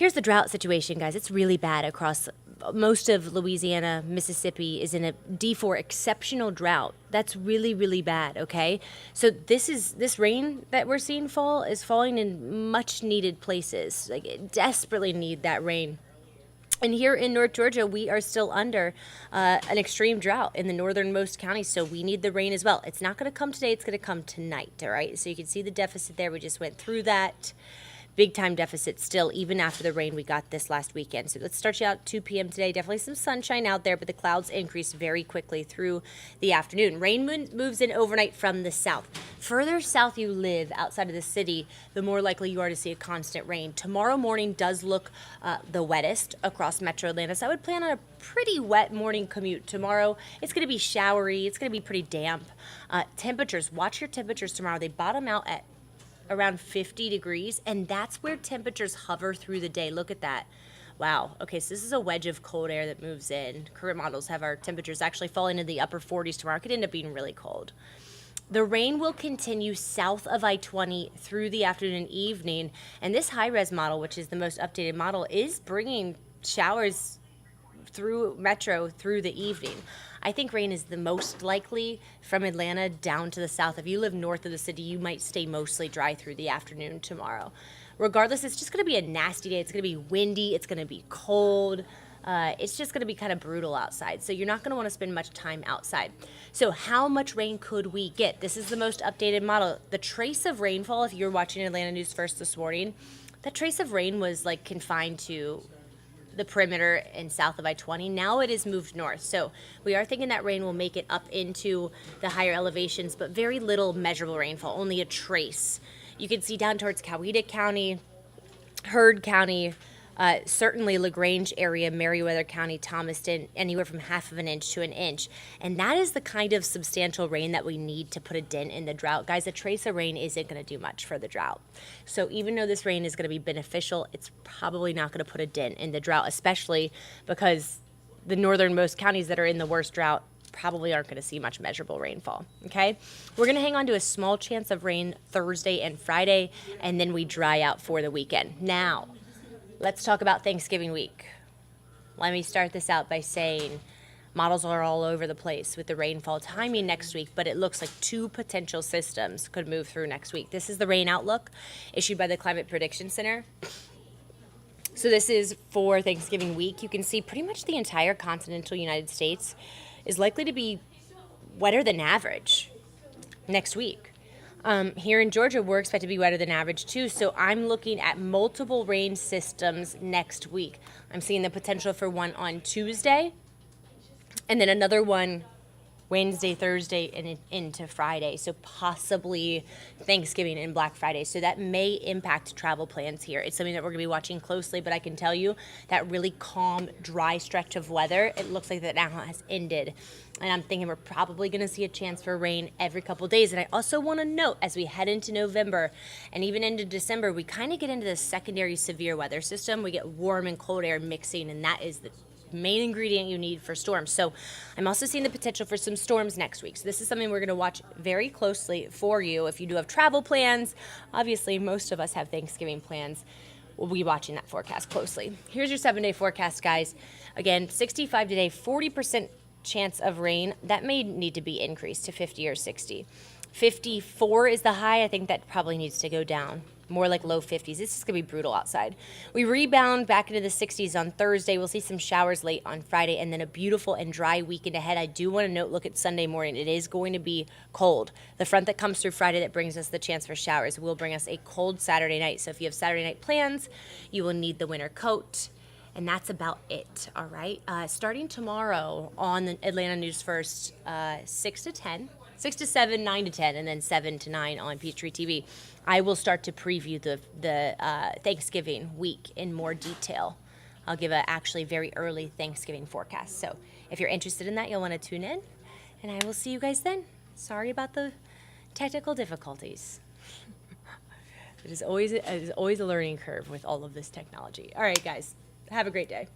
Here's the drought situation, guys. It's really bad across most of Louisiana. Mississippi is in a D4 exceptional drought. That's really, really bad, okay? So this rain that we're seeing fall is falling in much needed places. Like, it desperately need that rain. And here in North Georgia, we are still under an extreme drought in the northernmost counties, so we need the rain as well. It's not going to come today. It's going to come tonight, all right? So you can see the deficit there. We just went through that. Big time deficit still, even after the rain we got this last weekend. So let's start you out 2 p.m. today. Definitely some sunshine out there, but the clouds increase very quickly through the afternoon. Rain moves in overnight from the south. Further south you live outside of the city, the more likely you are to see a constant rain. Tomorrow morning does look the wettest across Metro Atlanta, so I would plan on a pretty wet morning commute tomorrow. It's going to be showery. It's going to be pretty damp. Temperatures, watch your temperatures tomorrow. They bottom out at around 50 degrees, and that's where temperatures hover through the day. Look at that. Wow. Okay, so this is a wedge of cold air that moves in. Current models have our temperatures actually falling in the upper 40s tomorrow. It could end up being really cold. The rain will continue south of I-20 through the afternoon and evening, and this high-res model, which is the most updated model, is bringing showers through Metro through the evening. I think rain is the most likely from Atlanta down to the south. If you live north of the city, you might stay mostly dry through the afternoon tomorrow. Regardless, it's just going to be a nasty day. It's going to be windy. It's going to be cold. It's just going to be kind of brutal outside. So you're not going to want to spend much time outside. So how much rain could we get? This is the most updated model. The trace of rainfall, if you're watching Atlanta News First this morning, that trace of rain was like confined to the perimeter and south of I-20. Now it is moved north. So we are thinking that rain will make it up into the higher elevations, but very little measurable rainfall, only a trace. You can see down towards Coweta County, Heard County, certainly LaGrange area, Meriwether County, Thomaston, anywhere from 1/2 inch to 1 inch. And that is the kind of substantial rain that we need to put a dent in the drought. Guys, a trace of rain isn't going to do much for the drought. So even though this rain is going to be beneficial, it's probably not going to put a dent in the drought, especially because the northernmost counties that are in the worst drought probably aren't going to see much measurable rainfall, okay? We're going to hang on to a small chance of rain Thursday and Friday, and then we dry out for the weekend. Now, let's talk about Thanksgiving week. Let me start this out by saying models are all over the place with the rainfall timing next week, but it looks like 2 potential systems could move through next week. This is the rain outlook issued by the Climate Prediction Center. So this is for Thanksgiving week. You can see pretty much the entire continental United States is likely to be wetter than average next week. Here in Georgia, we're expected to be wetter than average too, so I'm looking at multiple rain systems next week. I'm seeing the potential for one on Tuesday, and then another one Wednesday, Thursday, and into Friday, so possibly Thanksgiving and Black Friday. So that may impact travel plans here. It's something that we're going to be watching closely, but I can tell you that really calm, dry stretch of weather, it looks like that now has ended. And I'm thinking we're probably going to see a chance for rain every couple days. And I also want to note, as we head into November and even into December, we kind of get into the secondary severe weather system. We get warm and cold air mixing, and that is the main ingredient you need for storms. So I'm also seeing the potential for some storms next week. So this is something we're going to watch very closely for you. If you do have travel plans, obviously most of us have Thanksgiving plans. We'll be watching that forecast closely. Here's your 7-day forecast, guys. Again, 65 today, 40% chance of rain. That may need to be increased to 50 or 60. 54 is the high. I think that probably needs to go down. More like low 50s. This is going to be brutal outside. We rebound back into the 60s on Thursday. We'll see some showers late on Friday, and then a beautiful and dry weekend ahead. I do want to note, look at Sunday morning. It is going to be cold. The front that comes through Friday that brings us the chance for showers will bring us a cold Saturday night. So if you have Saturday night plans, you will need the winter coat. And that's about it, all right? Starting tomorrow on the Atlanta News First, 6 to 10. 6 to 7, 9 to 10, and then 7 to 9 on Peachtree TV. I will start to preview the Thanksgiving week in more detail. I'll give a actually very early Thanksgiving forecast. So if you're interested in that, you'll want to tune in, and I will see you guys then. Sorry about the technical difficulties. It is always a learning curve with all of this technology. All right, guys, have a great day.